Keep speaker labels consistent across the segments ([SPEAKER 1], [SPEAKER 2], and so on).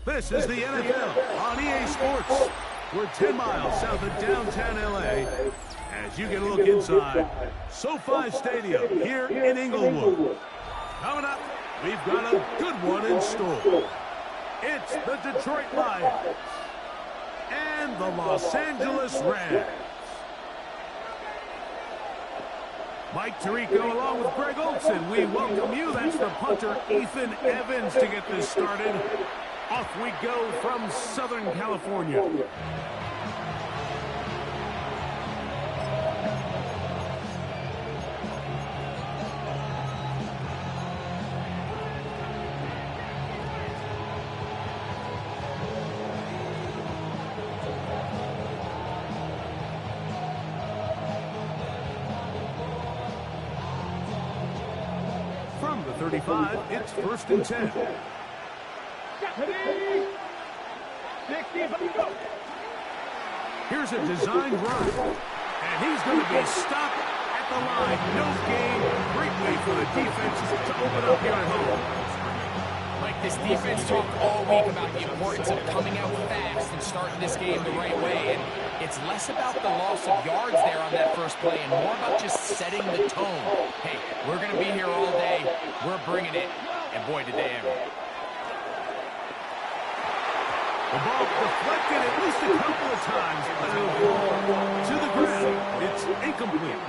[SPEAKER 1] This is the NFL on EA Sports. We're 10 miles south of downtown LA as you get a look inside SoFi Stadium here in Inglewood. Coming up, we've got a good one in store. It's the Detroit Lions and the Los Angeles Rams. Mike Tirico along with Greg Olson. We welcome you. That's the punter, Ethan Evans, to get this started. Off we go from Southern California. From the 35, it's 1st and 10. Here's a designed run, and he's going to be stopped at the line. No gain. Great way for the defense to open up here at home.
[SPEAKER 2] Mike, this defense talked all week about the importance of coming out fast and starting this game the right way, and it's less about the loss of yards there on that first play and more about just setting the tone. Hey, we're going to be here all day. We're bringing it, and boy, did they ever.
[SPEAKER 1] The ball deflected at least a couple of times, but it'll fall to the ground. It's incomplete.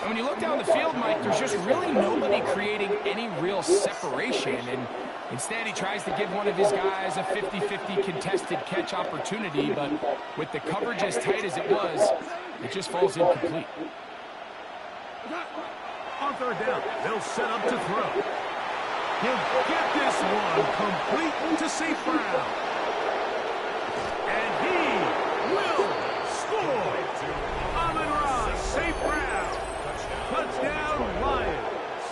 [SPEAKER 2] And when you look down the field, Mike, there's just really nobody creating any real separation. And instead, he tries to give one of his guys a 50-50 contested catch opportunity. But with the coverage as tight as it was, it just falls incomplete.
[SPEAKER 1] On 3rd down, they'll set up to throw. He'll get this one complete to St. Brown. And he will score. Amon-Ra St. Brown. Touchdown, Lions.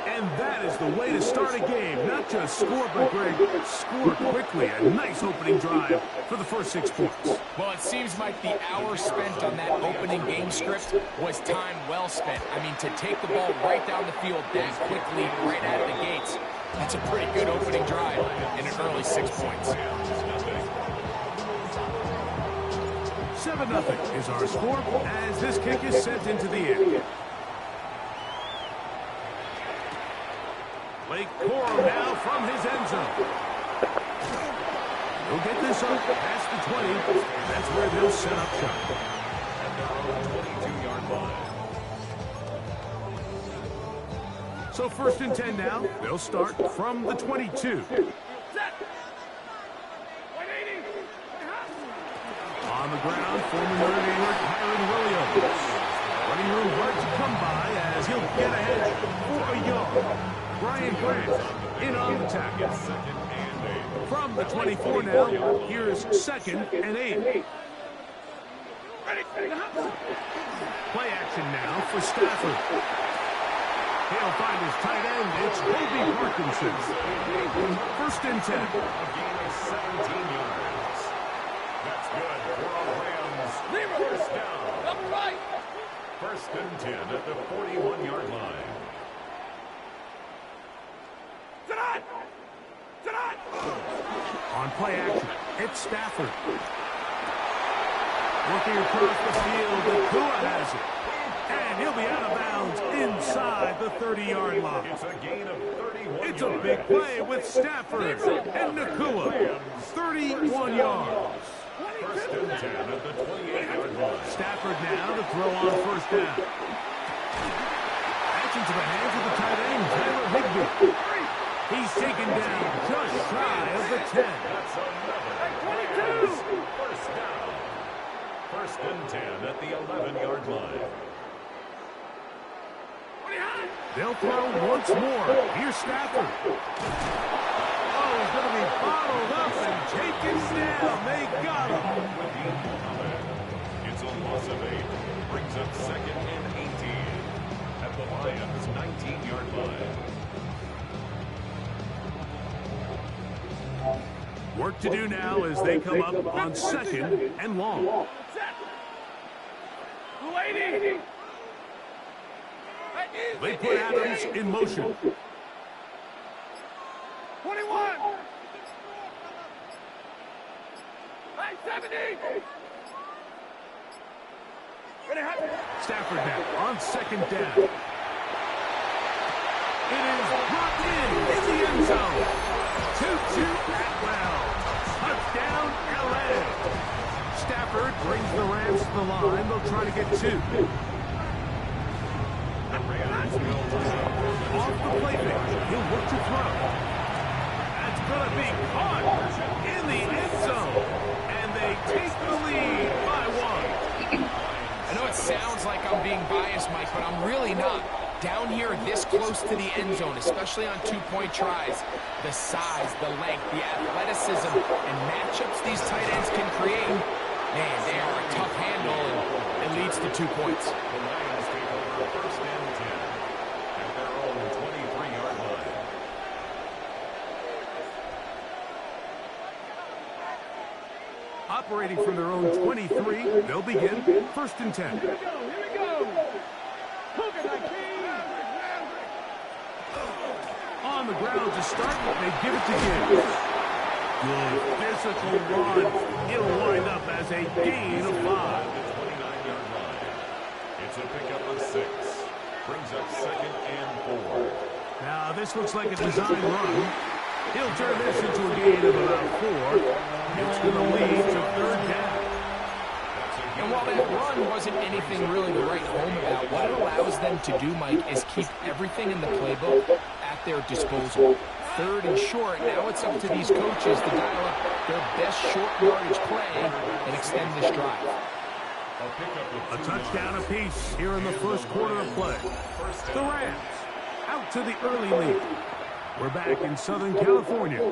[SPEAKER 1] And that is the way to start a game. Not just score, but, Greg, score quickly. A nice opening drive for the first 6 points.
[SPEAKER 2] Well, it seems like the hour spent on that opening game script was time well spent. I mean, to take the ball right down the field that quickly, right out of the gates, that's a pretty good opening drive in an early 6 points.
[SPEAKER 1] 7-0 is our score as this kick is sent into the air. Blake Corum now from his end zone. He'll get this up past the 20, and that's where they'll set up shop. At the 22-yard line. So 1st and 10 now. They'll start from the 22. On the ground, former Notre Dame Kyren Williams. Running room hard to come by as he'll get ahead for a yard. Brian Branch in on the tackle. From the 24 now, here's 2nd and 8. Play action now for Stafford. He'll find his tight end. It's Kobe Parkinson. 1st and 10. A gain of 17 yards. That's good for our Rams. 1st down. Up right. 1st and 10 at the 41-yard line. On play action, it's Stafford. Working across the field, Nakua has it. And he'll be out of bounds inside the 30-yard line. It's a gain of 31 It's yards. A big play with Stafford and Nakua. 31 yards. 1st and 10 at the 28-yard line. Stafford now to throw on 1st down. That's into the hands of the tight end, Tyler Higbee. He's taken down just shy of the 10. That's another 22. 1st down. 1st and 10 at the 11-yard line. They'll throw once more. Here's Stafford. Oh, he's going to be bottled up and taken down. They got him. It's a loss of 8. Brings up 2nd and 18 at the Lions' 19-yard line. Work to do now as they come up on 2nd and long. They put Adams in motion.
[SPEAKER 3] 21. 70.
[SPEAKER 1] Stafford now on second down. It is brought in the end zone. 2-2 Atwell. Touchdown, L.A. Stafford brings the Rams to the line. They'll try to get 2. Off the play fake. He'll look to throw. That's going to be caught in the end zone. And they take the lead by 1.
[SPEAKER 2] I know it sounds like I'm being biased, Mike, but I'm really not. Down here this close to the end zone, especially on two-point tries, the size, the length, the athleticism, and matchups these tight ends can create, man, they are a tough handle, and it leads to 2 points.
[SPEAKER 4] The Lions take over first and 10 at their own 23-yard line.
[SPEAKER 1] Operating from their own 23, they'll begin first and 10.
[SPEAKER 3] Here we go.
[SPEAKER 1] On the ground to start, they give it to Gibbs. Good physical run. It'll wind up as a gain of 5.
[SPEAKER 4] 29-yard line. It's a pickup of 6. Brings up second and 4.
[SPEAKER 1] Now, this looks like a design run. He'll turn this into a gain of about 4. It's going to lead to third down.
[SPEAKER 2] And while that run wasn't anything really to write home about, what it allows them to do, Mike, is keep everything in the playbook at their disposal. Third and short, now it's up to these coaches to dial up their best short yardage play and extend this drive.
[SPEAKER 1] A touchdown apiece here in the first quarter of play. The Rams out to the early lead. We're back in Southern California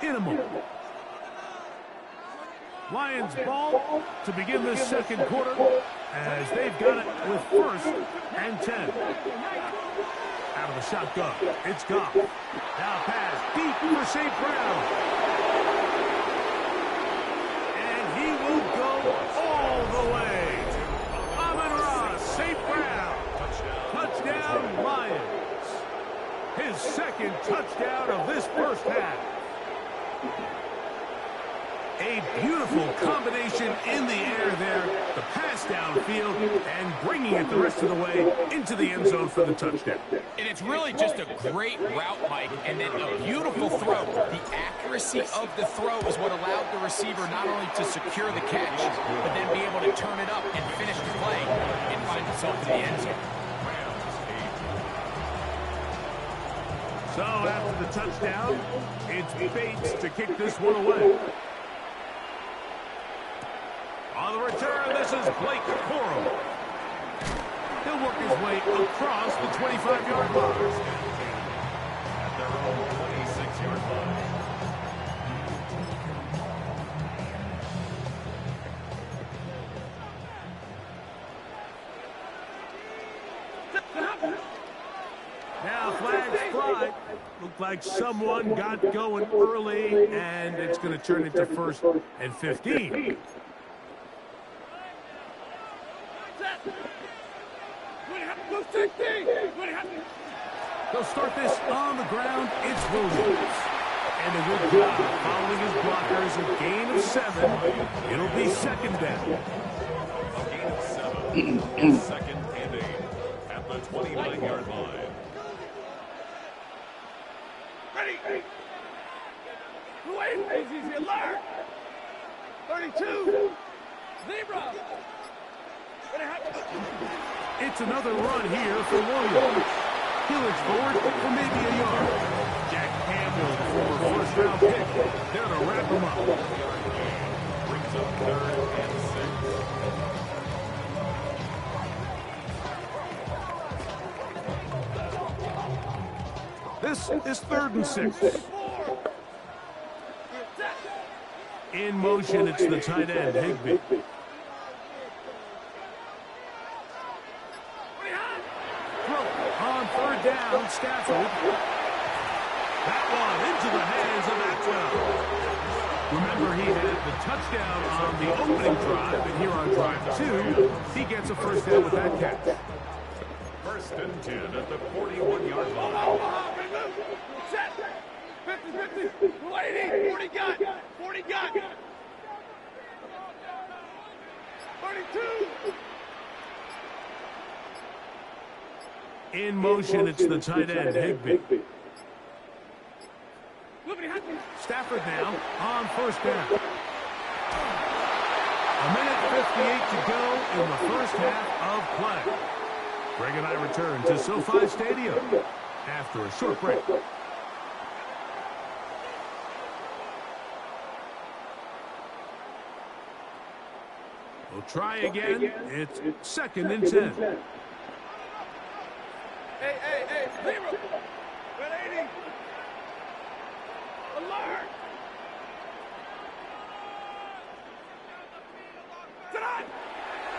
[SPEAKER 1] in a moment. Lions ball to begin the second quarter as they've got it with first and 10. Out of the shotgun, it's Goff. Now pass deep for St. Brown. And he will go all the way. Amon-Ra, St. Brown. Touchdown, Lions. His second touchdown of this first half. A beautiful combination in the air there. The pass downfield and bringing it the rest of the way into the end zone for the touchdown.
[SPEAKER 2] And it's really just a great route, Mike, and then a beautiful throw. The accuracy of the throw is what allowed the receiver not only to secure the catch, but then be able to turn it up and finish the play and find himself in the end zone.
[SPEAKER 1] So after the touchdown, it's Bates to kick this one away. On the return, this is Blake Corum. He'll work his way across the 25-yard line.
[SPEAKER 4] At their own 26-yard line.
[SPEAKER 1] Now flags fly. Looked like someone got going early, and it's going to turn into first and 15. They'll start this on the ground. It's Williams. And a good job following his blockers. A gain of 7. It'll be second down.
[SPEAKER 4] A gain of 7. Second and 8 at the 29-yard line.
[SPEAKER 3] Ready. Wait, easy alert. 32. Zebra.
[SPEAKER 1] It's another run here for Williams. He'll look forward for maybe a yard. Jack Campbell, former first-round pick, there to wrap him up.
[SPEAKER 4] Brings up third and 6.
[SPEAKER 1] This is third and 6. In motion, it's the tight end, Higbee. On third down, Stafford. That one into the hands of Atwell. Remember, he had the touchdown on the opening drive, and here on drive 2, he gets a first down with that catch.
[SPEAKER 4] First and 10 at the 41-yard line.
[SPEAKER 3] Set. 50 50. 80. 40 got. 40 got. 32.
[SPEAKER 1] In motion, it's the tight end, Higbee. Stafford now on first down. A minute 58 to go in the first half of play. Greg and I return to SoFi Stadium after a short break. We'll try again. It's 2nd and 10.
[SPEAKER 3] Hey, 0. 180. Alert.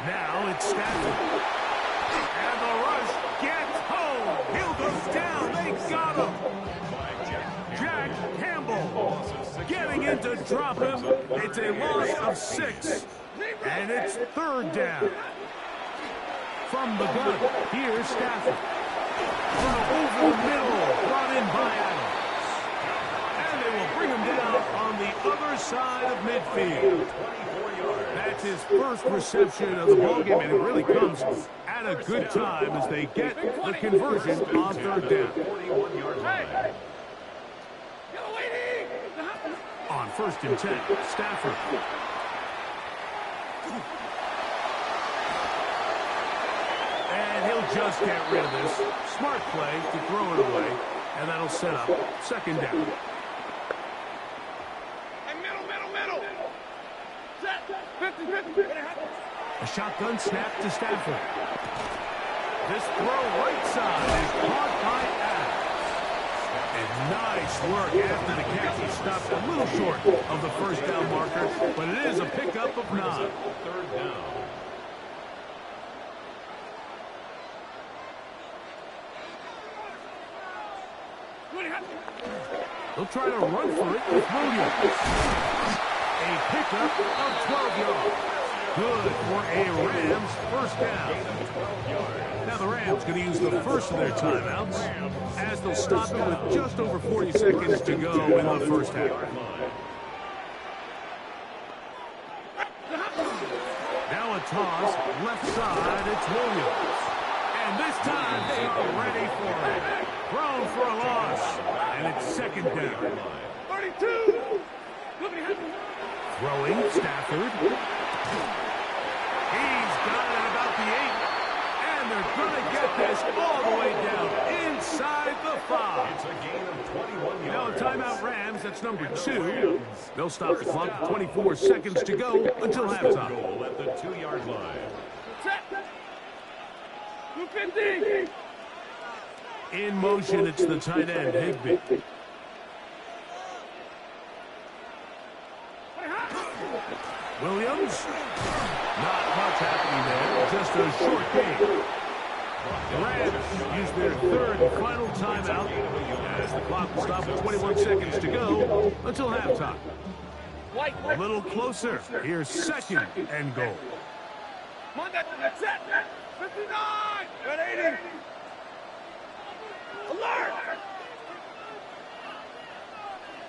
[SPEAKER 1] Now it's Stafford. And the rush gets home. Hill goes down. They got him. Jack Campbell getting in to drop him. It's a loss of 6. And it's 3rd down. From the gun, here's Stafford. Over the middle, brought in by Adams. And they will bring him down on the other side of midfield. That's his first reception of the ballgame, and it really comes at a good time as they get the conversion on 3rd down. On 1st and 10, Stafford. And he'll just get rid of this. Smart play to throw it away, and that'll set up 2nd down.
[SPEAKER 3] Middle. Set. 50.
[SPEAKER 1] A shotgun snap to Stafford. This throw right side is caught by Adams. And nice work after the catch. He stopped a little short of the 1st down marker, but it is a pickup of 9.
[SPEAKER 4] 3rd down.
[SPEAKER 1] They'll try to run for it with Williams. A pickup of 12 yards. Good for a Rams 1st down. Now the Rams going to use the first of their timeouts as they'll stop it with just over 40 seconds to go in the 1st half. Now a toss, left side, it's Williams. And this time they are ready for it. Thrown for a loss, and it's 2nd down.
[SPEAKER 3] 32.
[SPEAKER 1] Throwing, Stafford. He's got it at about the 8. And they're going to get this all the way down inside the 5.
[SPEAKER 4] It's a gain of 21 yards.
[SPEAKER 1] Now a timeout Rams, that's number 2. They'll stop the clock with 24 seconds to go until halftime.
[SPEAKER 4] Goal at the 2-yard line.
[SPEAKER 3] Set. 250.
[SPEAKER 1] In motion, it's the tight end, Higbee. Williams. Not much happening there. Just a short game. The Rams use their 3rd and final timeout as the clock will stop with 21 seconds to go until halftime. A little closer. Here's 2nd and goal.
[SPEAKER 3] That's set. 59. 180. Alert.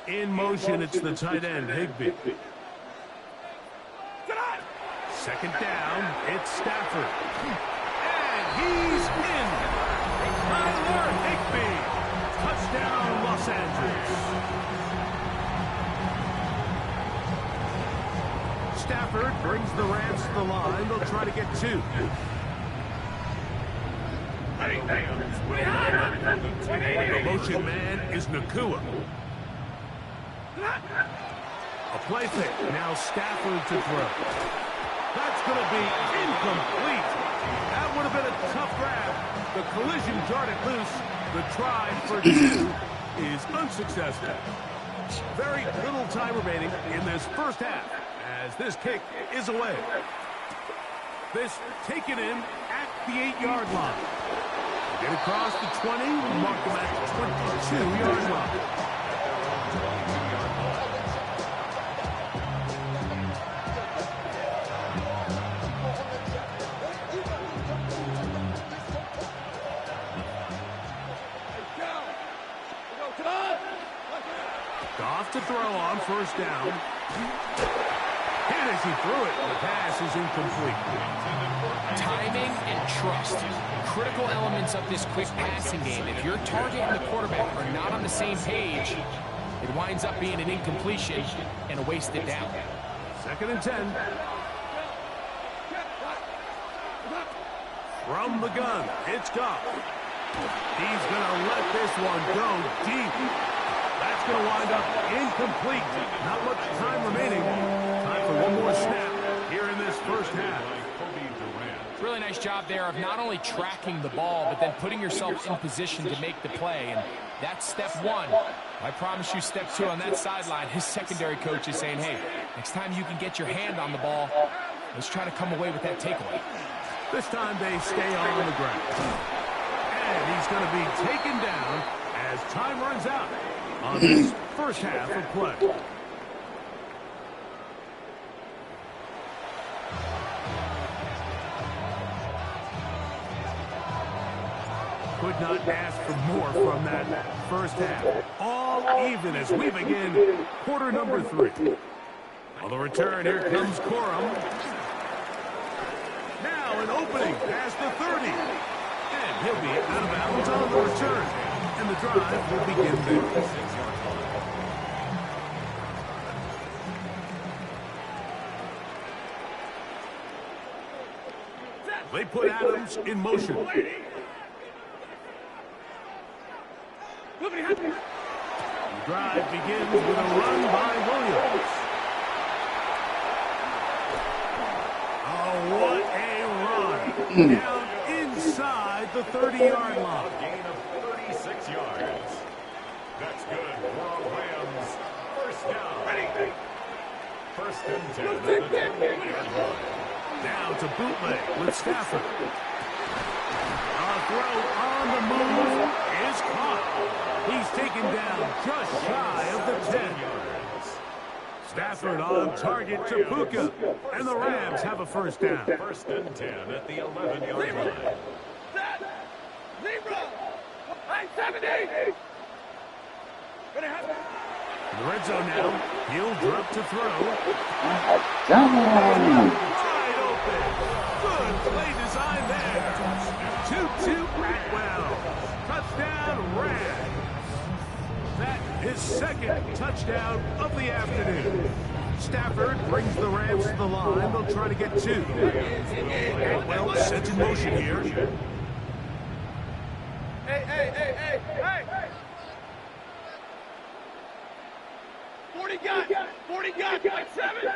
[SPEAKER 1] In motion, it's the tight end, Higbee. 2nd down, it's Stafford. And he's in. Tyler Higbee. Touchdown, Los Angeles. Stafford brings the Rams to the line. They'll try to get 2. The motion man is Nakua. A play fake. Now Stafford to throw. That's going to be incomplete. That would have been a tough grab. The collision darted loose. The try for 2 is unsuccessful. Very little time remaining in this 1st half as this kick is away. This taken in at the 8-yard line. Get across the 20, mark them at the 22-yard line. Goff to throw on first down. And as he threw it, the pass is incomplete.
[SPEAKER 2] Timing and trust, critical elements of this quick passing game. If your target and the quarterback are not on the same page, it winds up being an incompletion and a wasted down.
[SPEAKER 1] 2nd and 10. From the gun, it's Goff. He's going to let this one go deep. That's going to wind up incomplete. Not much time remaining. Time for one more snap here in this first half.
[SPEAKER 2] Really nice job there of not only tracking the ball, but then putting yourself in position to make the play. And that's step one. I promise you step two on that sideline. His secondary coach is saying, hey, next time you can get your hand on the ball, let's try to come away with that takeaway.
[SPEAKER 1] This time they stay on the ground. And he's going to be taken down as time runs out on this first half of play. Could not ask for more from that first half. All even as we begin quarter number 3. On the return, here comes Corum. Now an opening past the 30. And he'll be out of bounds on the return. And the drive will begin there. They put Adams in motion. The drive begins with a run by Williams. Oh, what a run. Down inside the 30-yard line.
[SPEAKER 4] Gain of 36 yards. That's good for Rams. First down. Ready. 1st and 10 at the 28-yard line.
[SPEAKER 1] Now to bootleg with Stafford. A throw on the move is caught. He's taken down just shy of the 10. Stafford on target to Puka. And the Rams have a first down.
[SPEAKER 4] 1st and 10 at the 11-yard line.
[SPEAKER 3] Zebra! 70!
[SPEAKER 1] In the red zone now. He'll drop to throw. Wide open. Good play design there. 2-2 Atwell. Touchdown Rams. That is 2nd touchdown of the afternoon. Stafford brings the Rams to the line. They'll try to get 2. Atwell sets in motion here.
[SPEAKER 3] Hey! 40 got, like 7.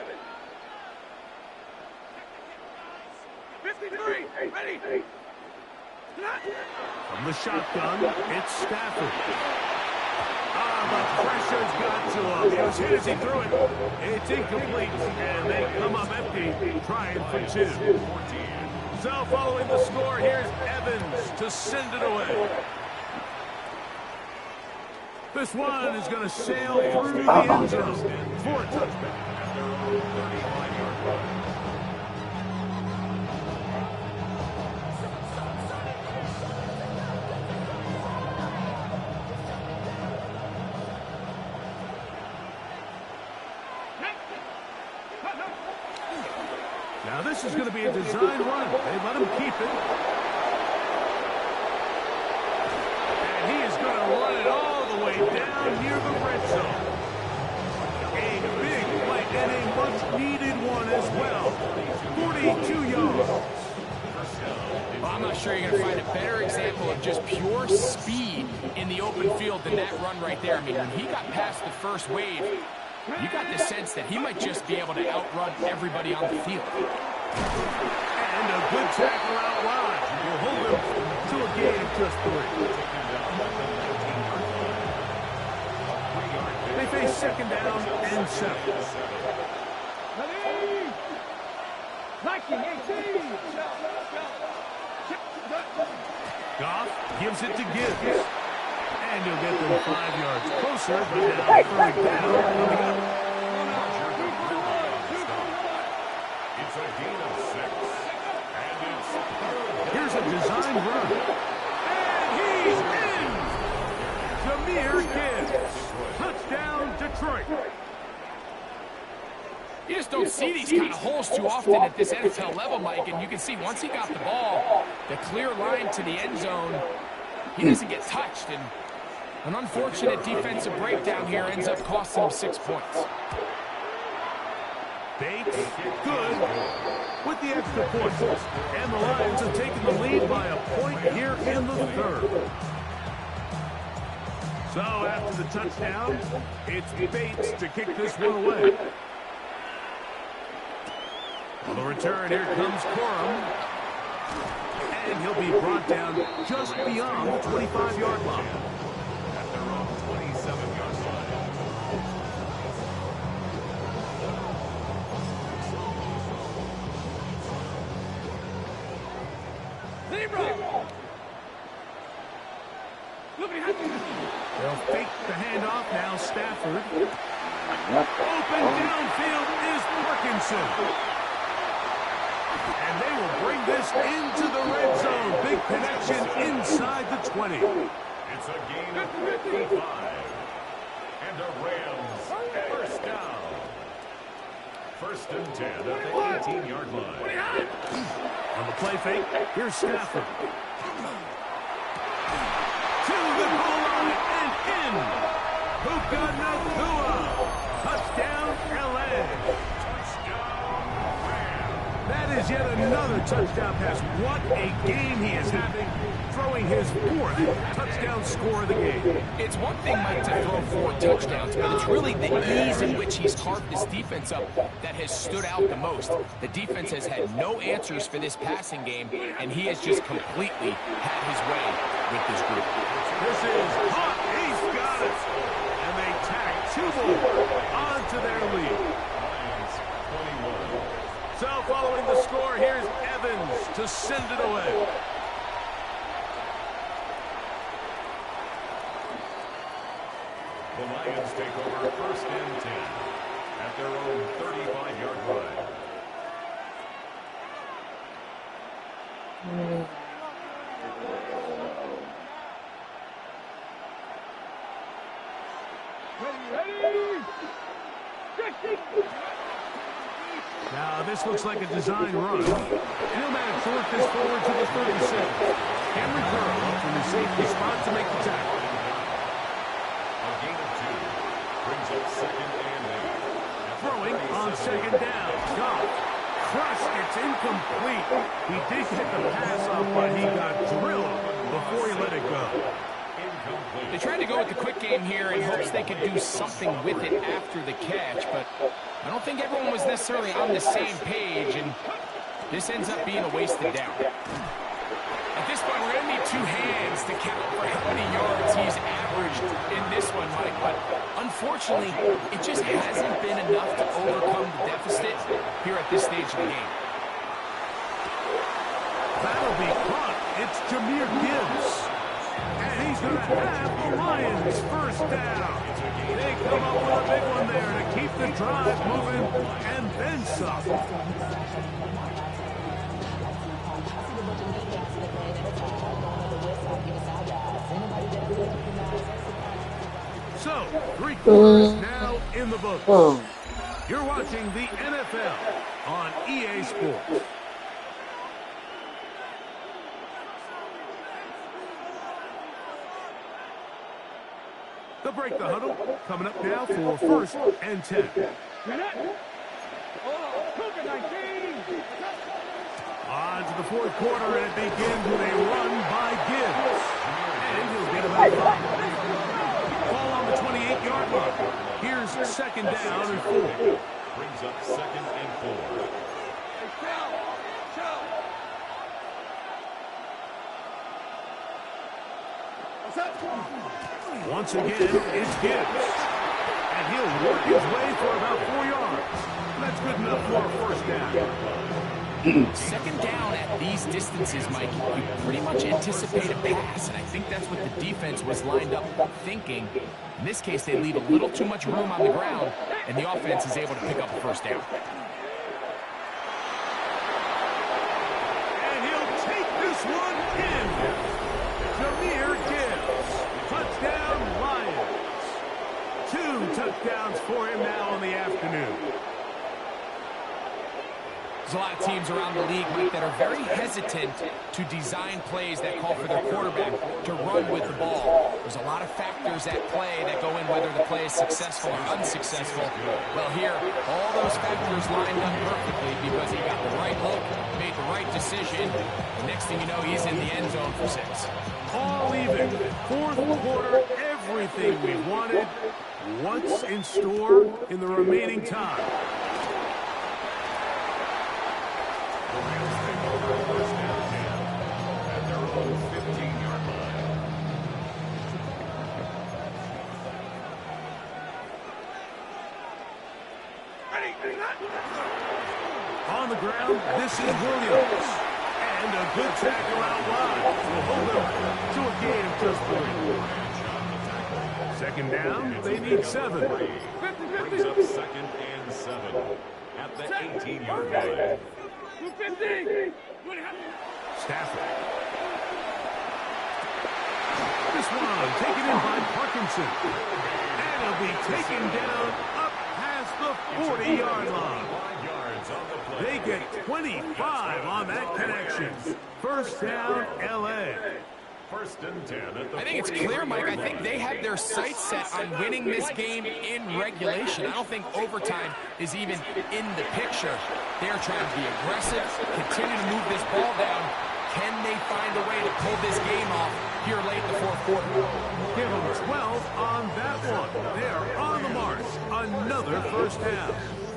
[SPEAKER 3] 53, ready.
[SPEAKER 1] From the shotgun, it's Stafford. The pressure's got to him. He was hit as he threw it. It's incomplete, and they come up empty, trying for 2. So following the score, here's Evans to send it away. This one is going to sail through the end zone for a touchback. Now this is going to be a design run. They let him keep it. And he is going to run it all the way down near the red zone. A big play and a much-needed one as well. 42 yards.
[SPEAKER 2] Well, I'm not sure you're going to find a better example of just pure speed in the open field than that run right there. I mean, when he got past the first wave, you got the sense that he might just be able to outrun everybody on the field.
[SPEAKER 1] And a good tackle out wide will hold him to a gain of just 3. They face 2nd down and 7. Goff gives it to Gibbs. And he'll get them 5 yards closer, but now 3rd down coming up.
[SPEAKER 4] It's a gain of 6. And it's
[SPEAKER 1] Here's a design run. And he's in! Jahmyr Gibbs. Touchdown, Detroit.
[SPEAKER 2] You just don't see these kind of holes too often at this NFL level, Mike, and you can see once he got the ball, the clear line to the end zone, he doesn't get touched, and an unfortunate defensive breakdown here ends up costing him 6 points.
[SPEAKER 1] Bates, good, with the extra point. And the Lions have taken the lead by a point here in the third. So after the touchdown, it's Bates to kick this one away. On the return, here comes Corum. And he'll be brought down just beyond the 25-yard line.
[SPEAKER 4] At their own 27-yard line.
[SPEAKER 1] They'll fake the handoff now. Stafford. Open downfield is Parkinson. And they will bring this into the red zone. Big connection inside the 20.
[SPEAKER 4] It's a gain of 55. And a Rams first down. First and 10 at the 18-yard line.
[SPEAKER 1] On the play fake, here's Stafford. To the goal line and in. Puka Nacua. Touchdown, L.A. That is yet another touchdown pass. What a game he is having, throwing his fourth touchdown score of the game.
[SPEAKER 2] It's one thing, Mike, to throw 4 touchdowns, but it's really the ease in which he's carved this defense up that has stood out the most. The defense has had no answers for this passing game, and he has just completely had his way with this group.
[SPEAKER 1] This is hot. He's got it. And they tack 2 more onto their lead. So following the score, here's Evans to send it away.
[SPEAKER 4] The Lions take over first and 10 at their own 35-yard line.
[SPEAKER 1] Now this looks like a design run. And he'll manage to work this forward to the 36. Henry Curl up from the safety spot to make the tackle.
[SPEAKER 4] A gain of 2 brings up second and 8.
[SPEAKER 1] Throwing on second down. Goff crushed. It's incomplete. He did hit the pass off, but he got drilled before he let it go.
[SPEAKER 2] They tried to go with the quick game here in hopes they could do something with it after the catch, but I don't think everyone was necessarily on the same page, and this ends up being a wasted down. At this point, we're going to need 2 hands to count for how many yards he's averaged in this one, Mike, but unfortunately, it just hasn't been enough to overcome the deficit here at this stage of the game.
[SPEAKER 1] That'll be caught. It's Jahmyr Gibbs. And he's going to have the Lions first down. They come up with a big one there to keep the drive moving and then some. So, 3 quarters now in the books. You're watching the NFL on EA Sports. They'll break the huddle. Coming up now for first and 10. On to the 4th quarter, and it begins with a run by Gibbs. And he'll get about 5. Ball on the 28-yard line. Here's second down and 4.
[SPEAKER 4] Brings up second and 4.
[SPEAKER 1] Once again, it's Gibbs. And he'll work his way for about 4 yards. That's good enough for a first down.
[SPEAKER 2] Second down at these distances, Mike, you pretty much anticipate a pass, and I think that's what the defense was lined up thinking. In this case, they leave a little too much room on the ground, and the offense is able to pick up a first down.
[SPEAKER 1] And he'll take this one in. Jahmyr Gibbs. Touchdown, Lions. 2 touchdowns for him now in the afternoon.
[SPEAKER 2] There's a lot of teams around the league, Mike, that are very hesitant to design plays that call for their quarterback to run with the ball. There's a lot of factors at play that go in whether the play is successful or unsuccessful. Well, here, all those factors lined up perfectly because he got the right look, made the right decision. The next thing you know, he's in the end zone for 6.
[SPEAKER 1] All even. Fourth quarter, everything we wanted. What's in store in the remaining time?
[SPEAKER 4] The Rams take over first down 10 at their own 15-yard line.
[SPEAKER 1] On the ground, this is Williams. And a good tackle out wide. Will hold them to a gain of just 3. Second down, they need 7.
[SPEAKER 4] Brings up 2nd and 7 at the 18-yard line.
[SPEAKER 1] Stafford. This one taken in by Parkinson. And it'll be taken down up past the 40-yard line.
[SPEAKER 4] 5 yards on the play.
[SPEAKER 1] They get 25 on that connection. First down, L.A.
[SPEAKER 4] First and 10 at the
[SPEAKER 2] I think it's clear, Mike. I think they have their sights set on winning this game in regulation. I don't think overtime is even in the picture. They're trying to be aggressive, continue to move this ball down. Can they find a way to pull this game off here late in the fourth quarter?
[SPEAKER 1] Give them 12 on that one. They're on the march. Another first down.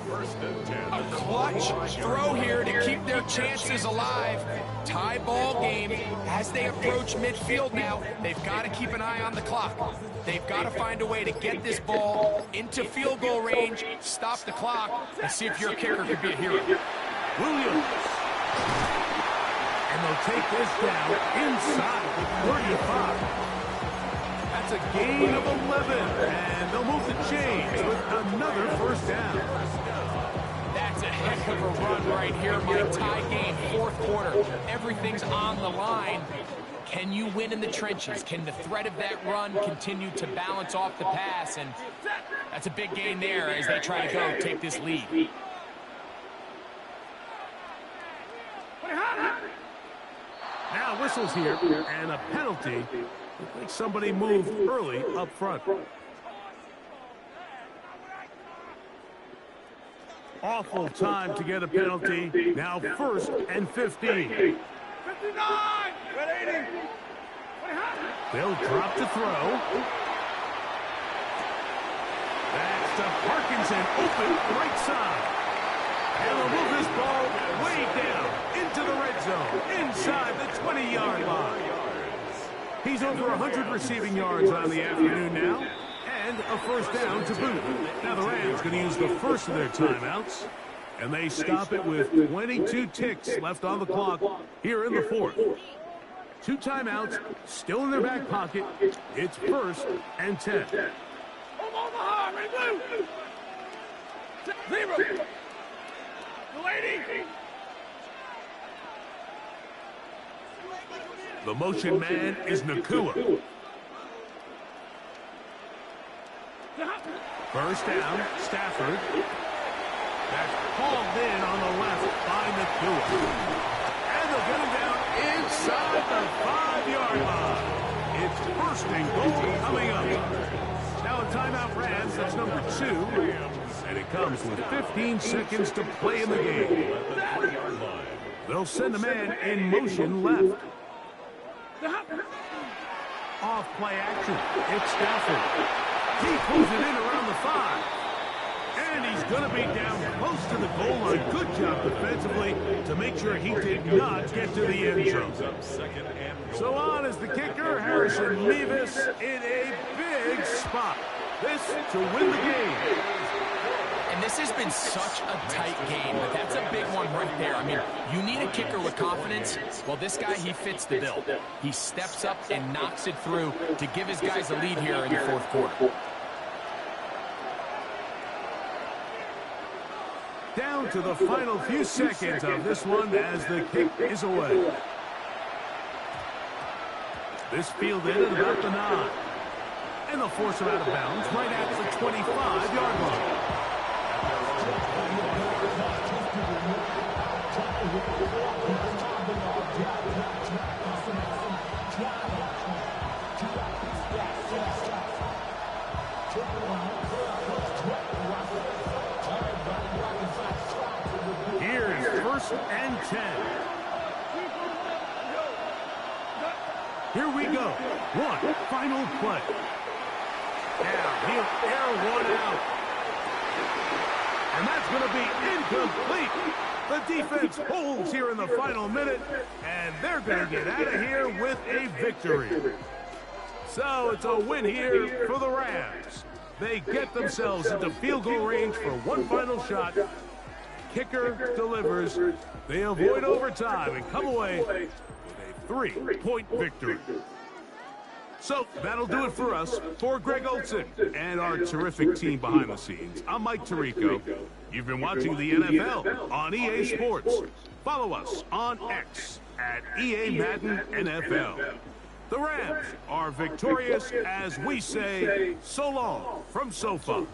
[SPEAKER 4] First and 10.
[SPEAKER 2] A clutch throw here to keep their chances alive. Tie ball game as they approach midfield now. They've got to keep an eye on the clock. They've got to find a way to get this ball into field goal range, stop the clock, and see if your kicker could be a hero.
[SPEAKER 1] Williams. And they'll take this down inside the 35. That's a gain of 11. And they'll move the chains with another first down.
[SPEAKER 2] That's a heck of a run right here, Mike. Tie game, fourth quarter. Everything's on the line. Can you win in the trenches? Can the threat of that run continue to balance off the pass? And that's a big gain there as they try to go take this lead.
[SPEAKER 1] Now whistles here, and a penalty. Looks like somebody moved early up front. Awful time to get a penalty. Now first and 15.
[SPEAKER 3] 59!
[SPEAKER 1] They'll drop to throw. That's to Parkinson, open right side. And they'll move this ball way down into the red zone, inside the 20-yard line. He's over 100 receiving yards on the afternoon now, and a first down to boot. Now the Rams going to use the first of their timeouts, and they stop it with 22 ticks left on the clock here in the fourth. 2 timeouts still in their back pocket. It's first and 10.
[SPEAKER 3] Omaha, ready, blue! 0! The lady!
[SPEAKER 1] The motion man is Nakua. First down, Stafford. That's hauled in on the left by Nakua. And they'll get him down inside the 5-yard line. It's first and goal coming up. Now a timeout Rams, that's number 2. And it comes with 15 seconds to play in the game. They'll send a man in motion left. Off play action. It's Stafford. He pulls it in around the 5. And he's going to be down close to the goal line. Good job defensively to make sure he did not get to the end zone. So on is the kicker, Harrison Mevis, in a big spot. This to win the game.
[SPEAKER 2] And this has been such a tight game, but that's a big one right there. I mean, you need a kicker with confidence. Well, this guy, he fits the bill. He steps up and knocks it through to give his guys a lead here in the fourth quarter.
[SPEAKER 1] Down to the final few seconds of this one as the kick is away. This fielded at about the 9. And they'll force him out of bounds right at the 25-yard line. Here's 1st and 10. Here we go. One final play. Now he'll air one out. And that's going to be incomplete. The defense holds here in the final minute, and they're going to get out of here with a victory. So it's a win here for the Rams. They get themselves into field goal range for one final shot. Kicker delivers. They avoid overtime and come away with a 3-point victory. So that'll do it for us. For Greg Olson and our terrific team behind the scenes, I'm Mike Tirico. You've been watching the NFL on EA Sports. Follow us on X at EA Madden NFL. The Rams are victorious as we say so long from SoFi.